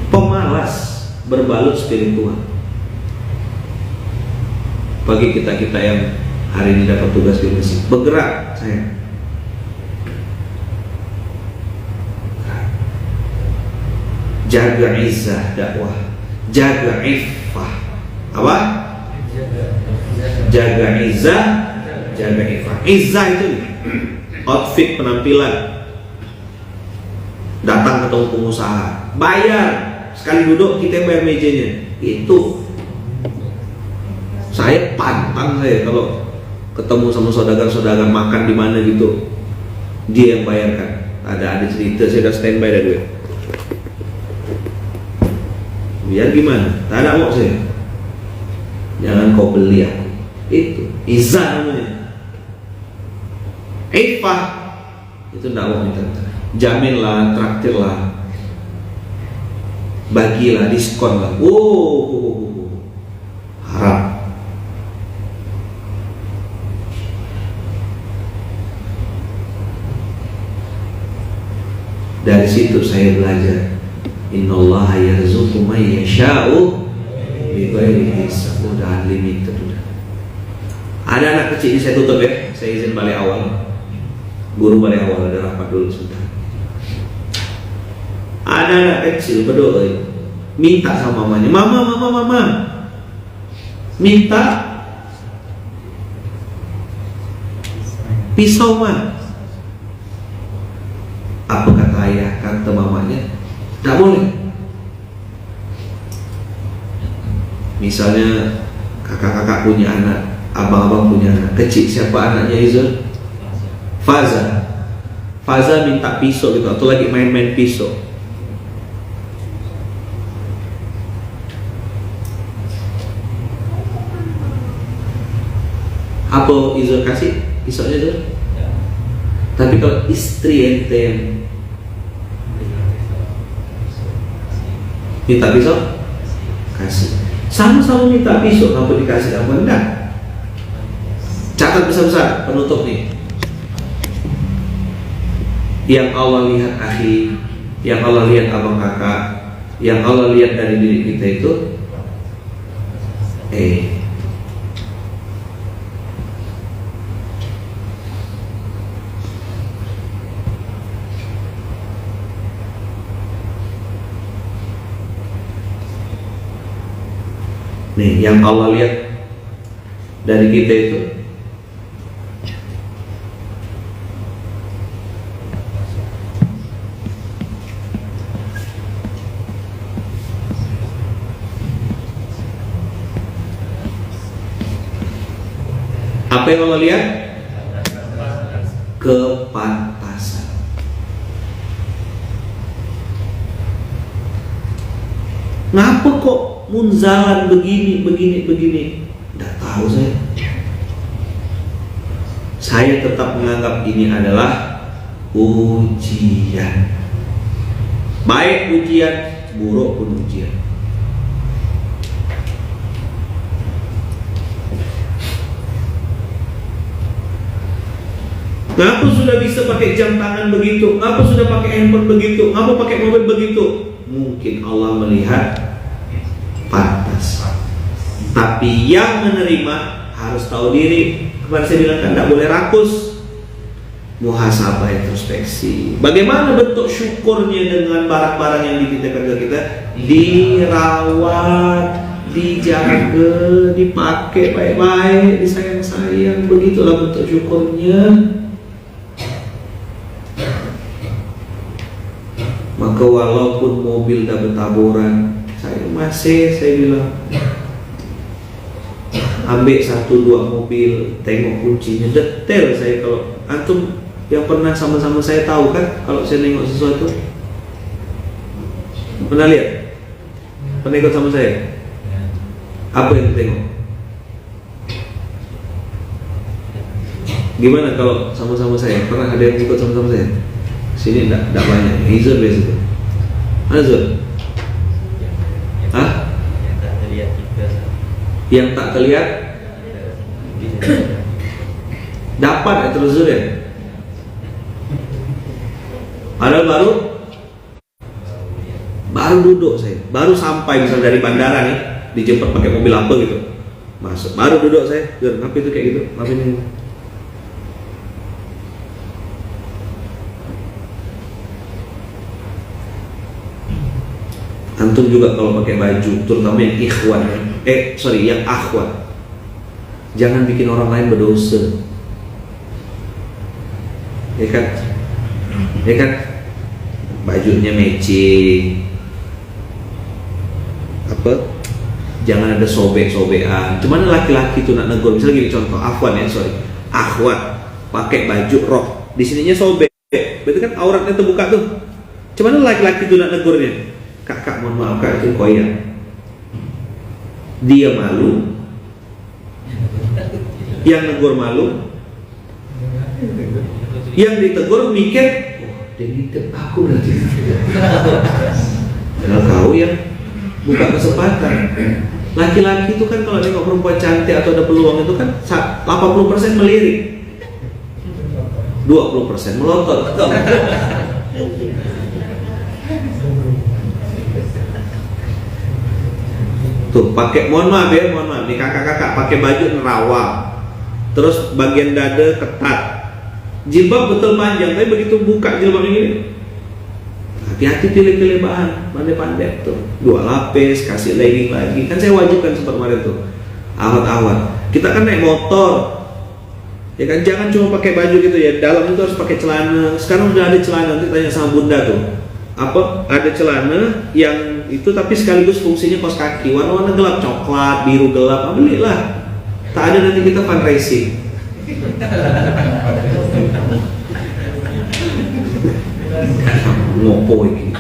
Pemalas berbalut spiritual. Bagi kita-kita yang hari ini dapat tugas di masjid, bergerak saya. Jaga izzah dakwah, jaga iffah. Apa? Jaga izzah, jaga iffah. Izzah itu outfit, penampilan. Datang ketemu pengusaha, bayar. Sekali duduk kita bayar mejanya. Itu saya pantang saya kalau ketemu sama saudagar-saudagar makan di mana gitu, dia yang bayarkan. Ada cerita, saya udah standby dah duit. Biar gimana? Tak ada mau saya. Jangan kau beli aku. Itu izah namanya. Ifah itu tidak mau minta. Jaminlah, traktirlah, bagilah, diskon lah. Harap. Dari situ saya belajar. Innallaha yarzuqu man yasha'u bighairi hisab. Udah unlimited udah. Ada anak kecil ini, saya tutup ya. Saya izin balik awal. Guru balik awal, ada rapat dulu sebentar. Ada anak kecil berdoa, minta sama mamanya, mama, minta pisau mah. Apa kata ayah, kata mamanya? Tak boleh. Misalnya kakak-kakak punya anak, abang-abang punya anak kecil, siapa anaknya Izul? Faza minta pisau gitu, atau lagi main-main pisau. Apa Izul kasih pisaunya tuh? Ya. Tapi kalau istri ente yang minta pisau, kasih. Sama-sama minta pisau, apa dikasih apa enggak? Catat besar-besar penutup nih. Yang Allah lihat akhi, yang Allah lihat abang kakak, yang Allah lihat dari diri kita itu nih, yang Allah lihat dari kita itu? Apa yang Allah lihat? Kepantasan. Ngapa kok munzalan begini? Tidak tahu saya. Saya tetap menganggap ini adalah ujian. Baik ujian, buruk pun ujian. Ngapa sudah bisa pakai jam tangan begitu? Ngapa sudah pakai handphone begitu? Ngapa pakai mobil begitu? Mungkin Allah melihat pantas. Tapi yang menerima harus tahu diri. Kemarin saya bilang kan tidak boleh rakus. Muhasabah, introspeksi. Bagaimana bentuk syukurnya dengan barang-barang yang dititipkan ke kita? Dirawat, dijaga, dipakai baik-baik, disayang-sayang. Begitulah bentuk syukurnya. Maka walaupun mobil dah bertaburan, saya bilang ambil 1-2 mobil, tengok kuncinya detail. Saya kalau antum yang pernah sama-sama saya tahu kan, kalau saya nengok sesuatu, pernah lihat? Pernah ikut sama saya? Apa yang ditengok? Gimana kalau sama-sama saya? Pernah ada yang ikut sama-sama saya? Sini tidak banyak. Izur biasa. Mana Zul? Hah? Yang tak terlihat juga. Yang tak terlihat dapat ya terus Zul ya? Padahal baru duduk saya, baru sampai misal dari bandara nih, dijemput pakai mobil apa gitu, masuk, baru duduk saya, Zul, ngapa itu kayak gitu, ngapa ini? Antum juga kalau pakai baju, terutama yang ikhwan, yang akhwat, jangan bikin orang lain berdosa, ya kan? Bajunya matching, jangan ada sobek-sobekan. Cuman laki-laki tuh nak negur, misalnya gini contoh, akhwat, pakai baju rok, di sininya sobek, berarti kan auratnya terbuka tuh. Cuman laki-laki tuh nak negurnya, kakak mohon maaf kak itu koyak. Dia malu, yang negur malu, yang ditegur mikir, oh dia nitip aku berarti. Jangan kau yang buka kesempatan. Laki-laki itu kan kalau nengok perempuan cantik atau ada peluang itu kan 80% melirik, 20% melotot. Tuh pakai, mohon maaf nih kakak-kakak pakai baju nerawang, terus bagian dada ketat, jilbab betul panjang, tapi begitu buka jilbabnya gini, hati-hati pilih-pilih bahan, pandai-pandai tuh, 2 lapis, kasih legging lagi, kan saya wajibkan seperti kemarin tuh, awat-awat, kita kan naik motor, ya kan, jangan cuma pakai baju gitu ya, dalam itu harus pakai celana. Sekarang udah ada celana, nanti tanya sama bunda tuh, ada celana yang itu tapi sekaligus fungsinya kaos kaki, warna-warna gelap, coklat, biru gelap, belilah. Tak ada nanti kita fundraising. Ngopo ini.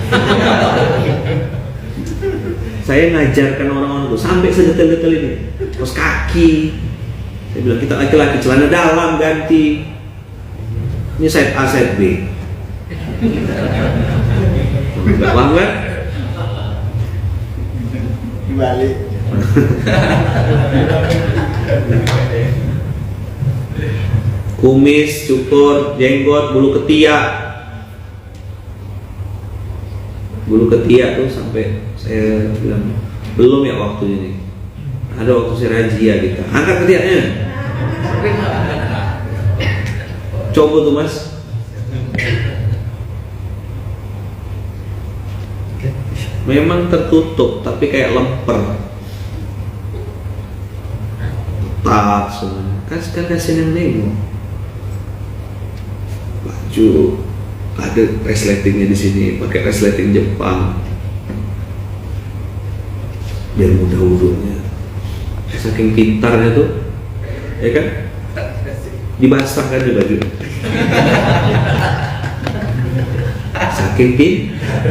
Saya ngajarkan orang-orang tuh sampai sedetail-detail ini, kaos kaki. Saya bilang kita laki-laki celana dalam ganti. Ini set A, set B. Paham kan? Balik. Kumis, cukur, jenggot, bulu ketiak tuh sampai saya bilang belum ya waktu ini. Ada waktu saya razia kita. Angkat ketiaknya. Coba tuh mas. Memang tertutup tapi kayak lemper. retak semuanya. Kan kasihan yang nengok. Baju ada resletingnya di sini, pakai resleting Jepang biar mudah wudhunya. Saking pintarnya tuh, ya kan? Dibasahkan di baju. Saking pintar.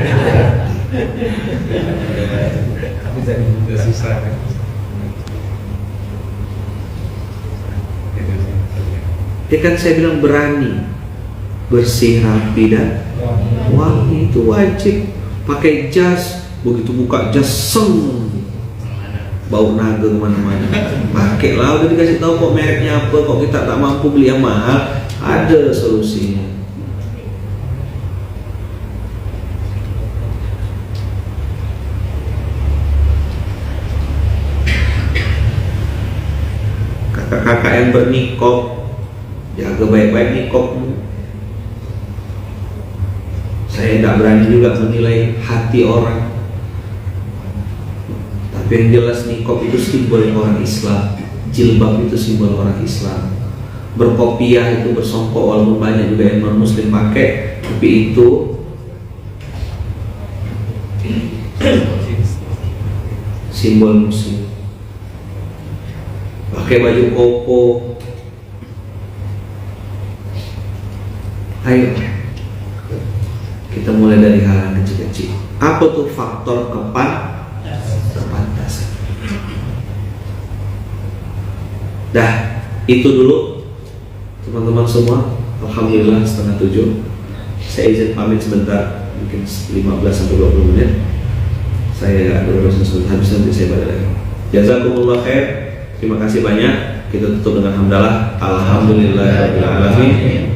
Susah kan? Ya kan saya bilang berani, bersih, rapi dan wangi, itu wajib. Pakai jas, begitu buka jas seng, bau naga kemana-mana. Pakai lah, udah dikasih tahu kok mereknya apa, kok kita tak mampu beli yang mahal, ada solusinya. Kakak-kakak yang bernikop, jaga baik-baik nikopmu. Saya tidak berani juga menilai hati orang, tapi yang jelas nikop itu simbol orang Islam, jilbab itu simbol orang Islam. Berkopiah itu bersongkok, walaupun banyak juga yang non muslim pakai, tapi itu simbol muslim. Pakai baju koko, ayo kita mulai dari hal yang kecil-kecil. Apa tuh faktor kepantasan? Dah, itu dulu teman-teman semua. Alhamdulillah 6:30. Saya izin pamit sebentar, mungkin 15-20 menit. Saya ada urusan sebentar, habis nanti saya balik lagi. Jazakumullah khair. Terima kasih banyak. Kita tutup dengan hamdalah. Alhamdulillahirabbil alamin.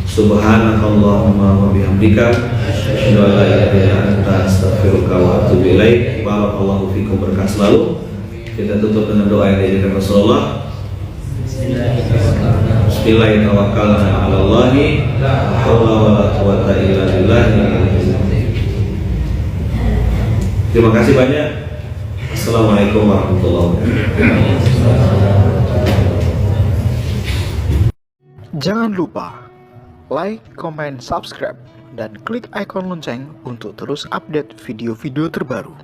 Subhanakallahumma wa bihamdika asyhadu an la ilaha illa anta astaghfiruka wa atubu ilaik. Barakallahu fikum, berkah selalu. Kita tutup dengan doa yang diajarkan Rasulullah. Bismillahirrahmanirrahim. Tawakkalna 'ala Allahi la haula wa la quwwata illa billah. Terima kasih banyak. Assalamualaikum warahmatullahi wabarakatuh. Jangan lupa like, comment, subscribe, dan klik ikon lonceng untuk terus update video-video terbaru.